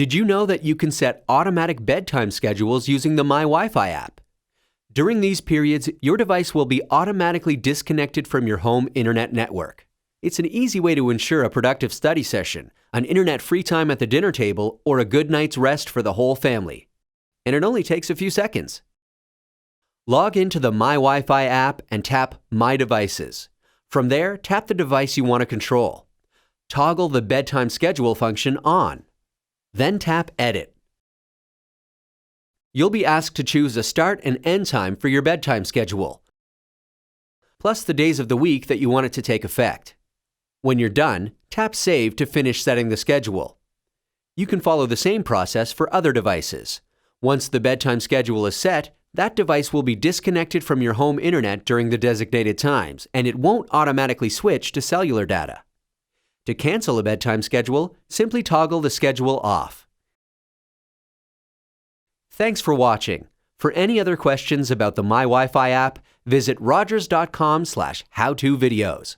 Did you know that you can set automatic bedtime schedules using the MyWiFi app? During these periods, your device will be automatically disconnected from your home internet network. It's an easy way to ensure a productive study session, an internet free time at the dinner table, or a good night's rest for the whole family. And it only takes a few seconds. Log into the MyWiFi app and tap My Devices. From there, tap the device you want to control. Toggle the bedtime schedule function on. Then tap Edit. You'll be asked to choose a start and end time for your bedtime schedule, plus the days of the week that you want it to take effect. When you're done, tap Save to finish setting the schedule. You can follow the same process for other devices. Once the bedtime schedule is set, that device will be disconnected from your home internet during the designated times, and it won't automatically switch to cellular data. To cancel a bedtime schedule, simply toggle the schedule off. Thanks for watching. For any other questions about the MyWiFi app, visit rogers.com/howtovideos.